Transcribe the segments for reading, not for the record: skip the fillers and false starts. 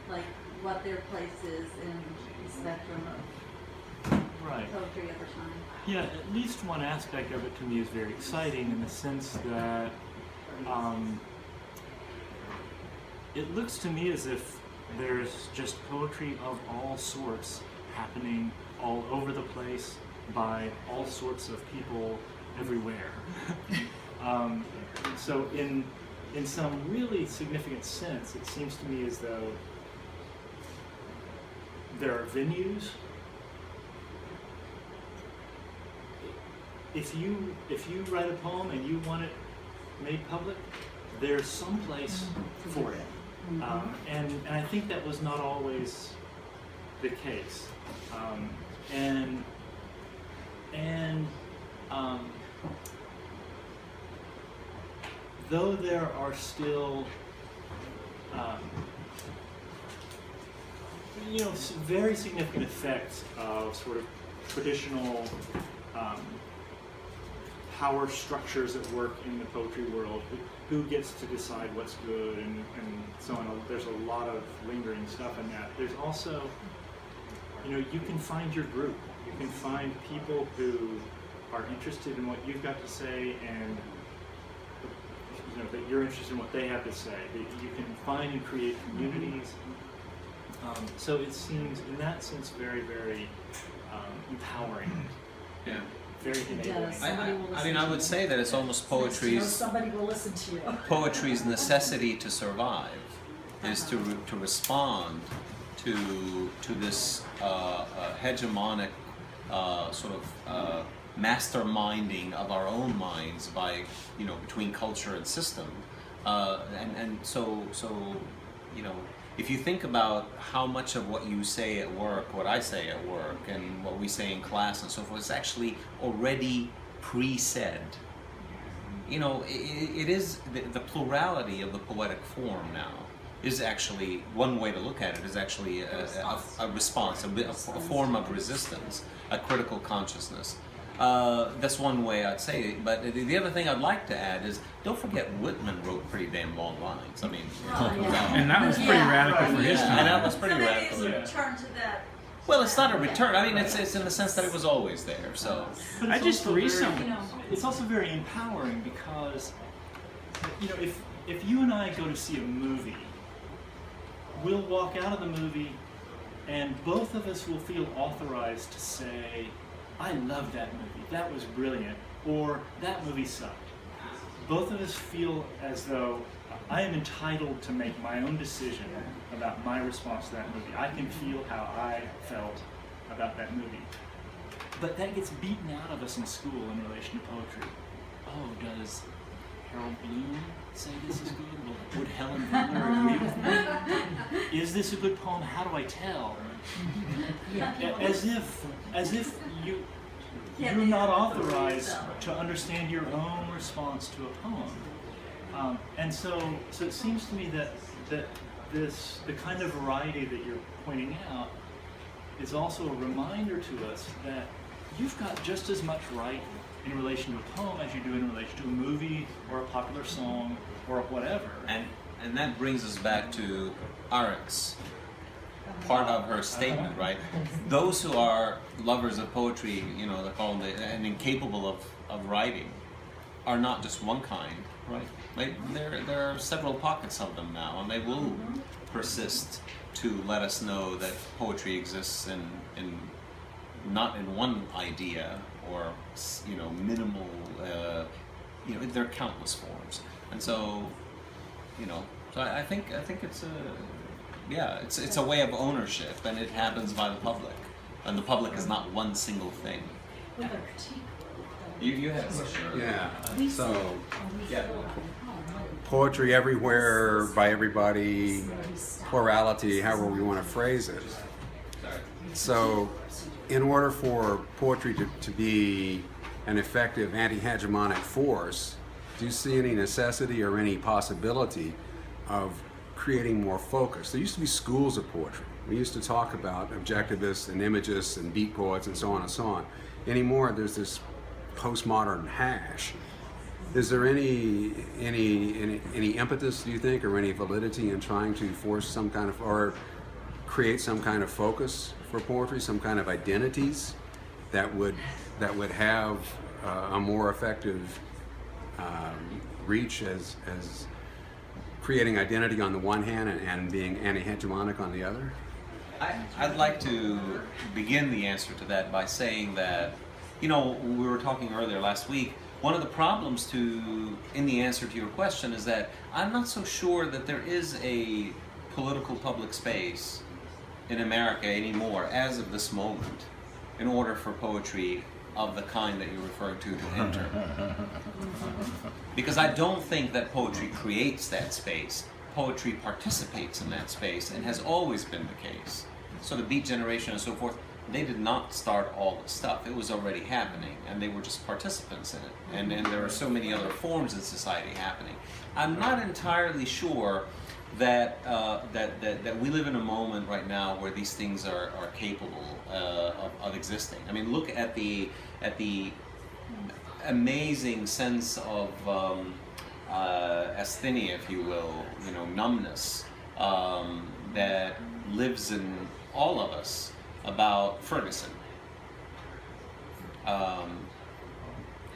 like what their place is in the spectrum of poetry over time. Yeah, at least one aspect of it to me is very exciting in the sense that it looks to me as if there's just poetry of all sorts happening all over the place by all sorts of people everywhere. So in some really significant sense, it seems to me as though there are venues. If you write a poem and you want it made public, there's some place for it. And I think that was not always the case. Though there are still very significant effects of sort of traditional power structures at work in the poetry world, who gets to decide what's good and so on. There's a lot of lingering stuff in that. There's also, you can find your group. You can find people who are interested in what you've got to say, and that you're interested in what they have to say. That you can find and create communities. So it seems, in that sense, very, very empowering. Yeah. Very enabling. I mean, I would say that it's almost poetry's. Somebody will listen to you. Poetry's necessity to survive is to respond to this hegemonic sort of masterminding of our own minds by between culture and system, and so if you think about how much of what you say at work, what I say at work, and what we say in class and so forth is actually already pre-said. It is the plurality of the poetic form now is actually, one way to look at it is actually a response, a form of resistance, a critical consciousness. That's one way I'd say it. But the other thing I'd like to add is, don't forget Whitman wrote pretty damn long lines. I mean, and that was pretty radical for his time. And that was pretty radical. Return to that. Well, it's not a return. I mean, it's in the sense that it was always there. So I just recently, it's also very empowering because, if you and I go to see a movie, we'll walk out of the movie, and both of us will feel authorized to say, I love that movie, that was brilliant, or that movie sucked. Both of us feel as though I am entitled to make my own decision about my response to that movie. I can feel how I felt about that movie. But that gets beaten out of us in school in relation to poetry. Oh, does Harold Bloom say this is good? Well, would Helen Keller agree with me? Is this a good poem? How do I tell? As if you're not authorized to understand your own response to a poem. And so it seems to me that the kind of variety that you're pointing out is also a reminder to us that you've got just as much right in relation to a poem as you do in relation to a movie or a popular song or whatever. And that brings us back to Arendt's part of her statement, right? Those who are lovers of poetry, they call them and incapable of writing, are not just one kind, right? There are several pockets of them now, and they will persist to let us know that poetry exists in not in one idea or minimal. There are countless forms, and so so I think it's it's a way of ownership, and it happens by the public, and the public is not one single thing. You had a question. Yeah. So poetry everywhere by everybody, plurality, however we want to phrase it. So in order for poetry to be an effective anti-hegemonic force, do you see any necessity or any possibility of creating more focus? There used to be schools of poetry. We used to talk about objectivists and imagists and beat poets and so on and so on. Anymore, there's this postmodern hash. Is there any impetus, do you think, or any validity in trying to force some kind of, or create some kind of focus for poetry, some kind of identities that would have a more effective reach as creating identity on the one hand and being anti-hegemonic on the other? I'd like to begin the answer to that by saying that, we were talking earlier last week, one of the problems in the answer to your question is that I'm not so sure that there is a political public space in America anymore as of this moment in order for poetry of the kind that you're referring to enter. Because I don't think that poetry creates that space. Poetry participates in that space and has always been the case. So the Beat Generation and so forth, they did not start all this stuff. It was already happening, and they were just participants in it. And there are so many other forms in society happening. I'm not entirely sure that we live in a moment right now where these things are capable of existing. I mean, look at the amazing sense of asthenia, if you will, numbness that lives in all of us about Ferguson,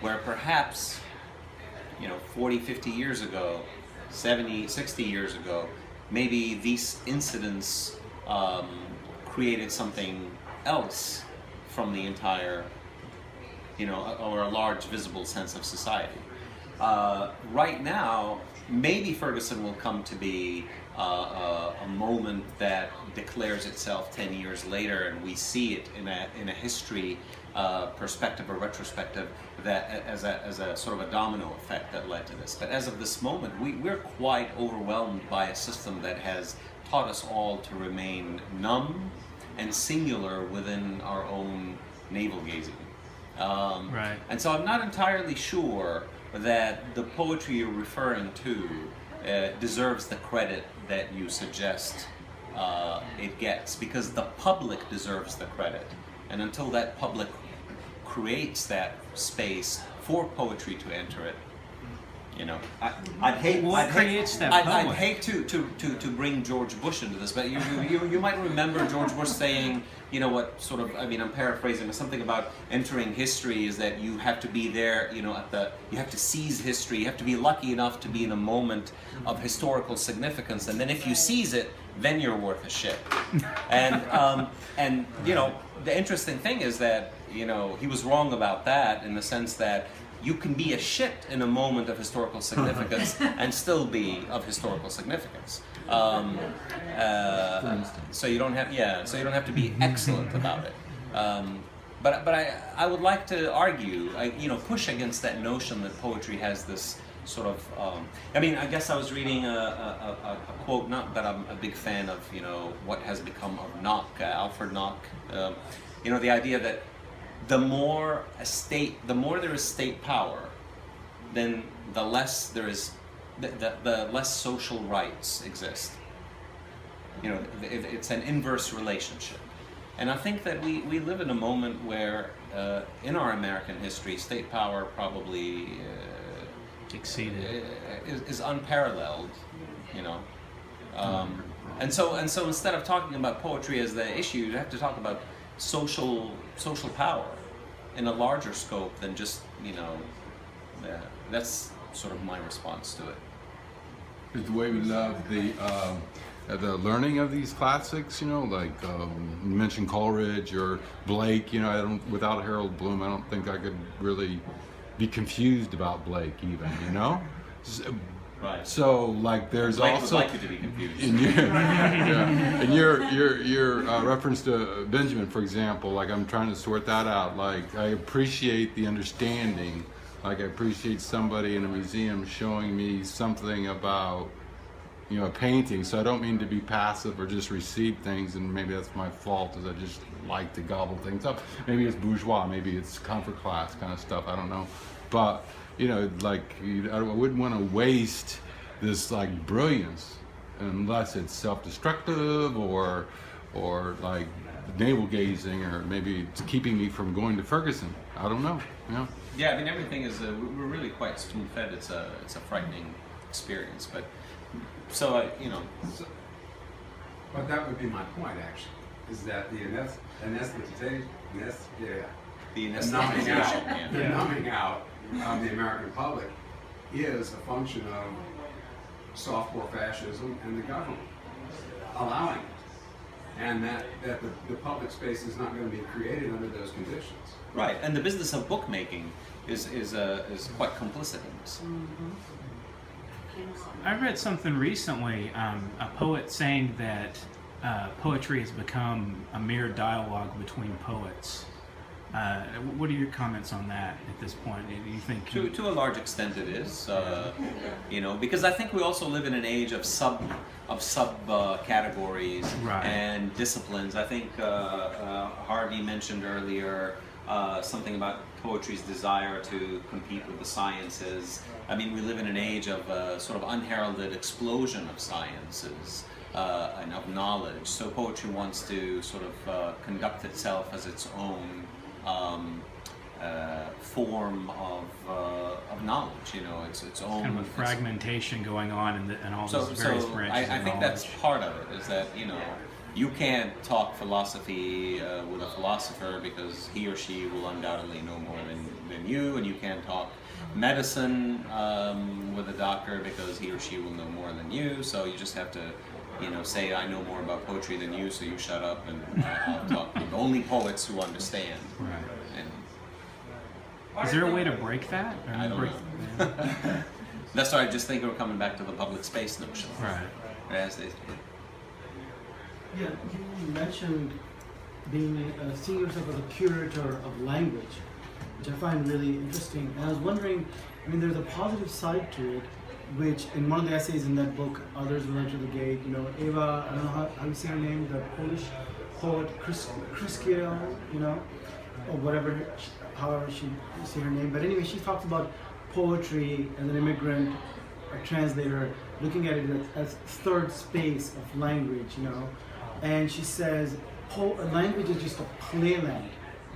where perhaps 40, 50 years ago, 70, 60 years ago, maybe these incidents created something else from the entire, or a large visible sense of society. Right now, maybe Ferguson will come to be a moment that declares itself 10 years later, and we see it in a history perspective or retrospective that as a sort of a domino effect that led to this. But as of this moment, we're quite overwhelmed by a system that has taught us all to remain numb and singular within our own navel gazing. Right. And so I'm not entirely sure that the poetry you're referring to deserves the credit that you suggest it gets, because the public deserves the credit. And until that public creates that space for poetry to enter it, I'd hate to bring George Bush into this, but you might remember George Bush saying, what sort of, I'm paraphrasing, but something about entering history is that you have to be there, you have to seize history, you have to be lucky enough to be in a moment of historical significance, and then if you seize it, then you're worth a shit. And the interesting thing is that, he was wrong about that in the sense that you can be a shit in a moment of historical significance and still be of historical significance. So you don't have to be excellent about it. But I would like to argue, push against that notion that poetry has this sort of. I guess I was reading a quote. Not that I'm a big fan of, what has become of Nock, Alfred Nock. The idea that the more there is state power, then the less there is, the less social rights exist. It's an inverse relationship. And I think that we live in a moment where, in our American history, state power probably exceeded is unparalleled. And so instead of talking about poetry as the issue, you have to talk about social power in a larger scope than just that's sort of my response to it. It's the way we love the learning of these classics, like you mentioned Coleridge or Blake. Without Harold Bloom, I don't think I could really be confused about Blake even. Right. So, like, there's Blake also would like you to be confused. In your reference to Benjamin, for example, like, I'm trying to sort that out. Like, I appreciate the understanding. Like, I appreciate somebody in a museum showing me something about, a painting. So I don't mean to be passive or just receive things, and maybe that's my fault, is I just like to gobble things up. Maybe it's bourgeois, maybe it's comfort class kind of stuff. I don't know, but. I wouldn't want to waste this brilliance unless it's self-destructive or or like navel gazing, or maybe it's keeping me from going to Ferguson. I don't know. Yeah, I mean, everything is we're really quite spoon-fed. It's a frightening experience, but so you know. But that would be my point, actually, is that the numbing out of the American public is a function of softcore fascism and the government allowing it, and that the public space is not going to be created under those conditions. Right, and the business of bookmaking is quite complicit in this. I read something recently, a poet saying that poetry has become a mere dialogue between poets. What are your comments on that at this point? Do you think to a large extent it is, you know, because I think we also live in an age of sub categories Right. and disciplines. I think Harvey mentioned earlier something about poetry's desire to compete with the sciences. I mean, we live in an age of sort of unheralded explosion of sciences and of knowledge. So poetry wants to sort of conduct itself as its own form of knowledge. You know, it's own kind of a fragmentation going on in all those various branches I of think knowledge? that's part of it. Is that, you know, you can't talk philosophy with a philosopher because he or she will undoubtedly know more than you, and you can't talk medicine with a doctor because he or she will know more than you. So you just have to, you know, say, I know more about poetry than you, so you shut up, and I'll talk with only poets who understand. Right. And Is there a way to break that? Or I don't break, know. yeah. That's why I just think we're coming back to the public space notion. Right. As they, Yeah, you mentioned seeing yourself as a curator of language, which I find really interesting. And I was wondering, I mean, there's a positive side to it, which in one of the essays in that book, Others Will Enter the Gate, you know, Eva, I don't know how you say her name, the Polish poet, Kryskiel, you know, or whatever, however she say her name. But anyway, she talks about poetry as an immigrant, a translator, looking at it as third space of language, you know. And she says, language is just a playland,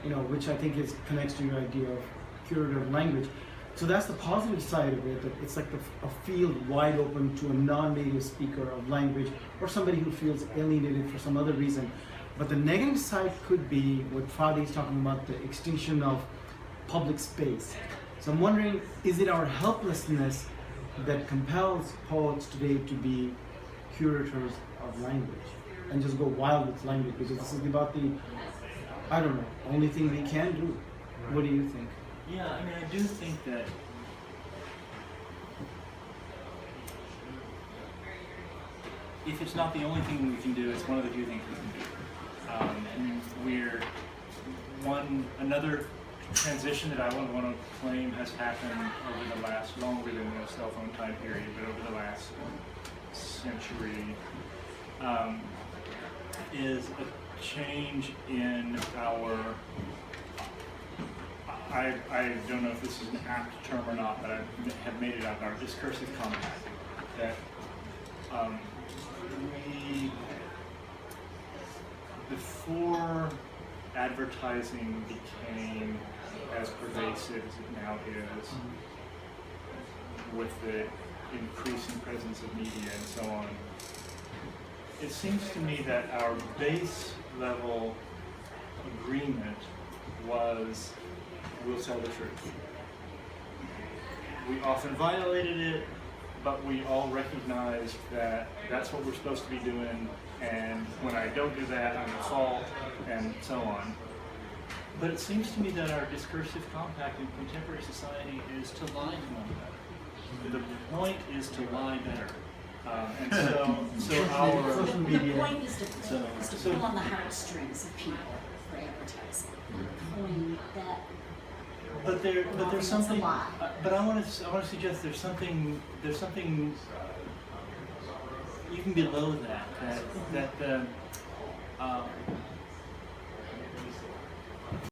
you know, which I think connects to your idea of curator of language. So that's the positive side of it, that it's like a field wide open to a non-native speaker of language or somebody who feels alienated for some other reason. But the negative side could be what Fady is talking about, the extinction of public space. So I'm wondering, is it our helplessness that compels poets today to be curators of language and just go wild with language, because this is about the, I don't know, only thing we can do? What do you think? Yeah, I mean, I do think that if it's not the only thing we can do, it's one of the few things we can do. And another transition that I want to claim has happened over the last, longer than the cell phone time period, but over the last century, is a change in our, I don't know if this is an apt term or not, but I have made it up, our discursive compact, that we, before advertising became as pervasive as it now is, with the increasing presence of media and so on, it seems to me that our base level agreement was, we'll tell the truth. We often violated it, but we all recognized that that's what we're supposed to be doing, and when I don't do that, I'm at fault, and so on. But it seems to me that our discursive compact in contemporary society is to lie to one another. The point is to lie better. And so our social media. The point is to pull on the heartstrings of people for advertising. The point that. But there's something. But I want to suggest there's something even below that the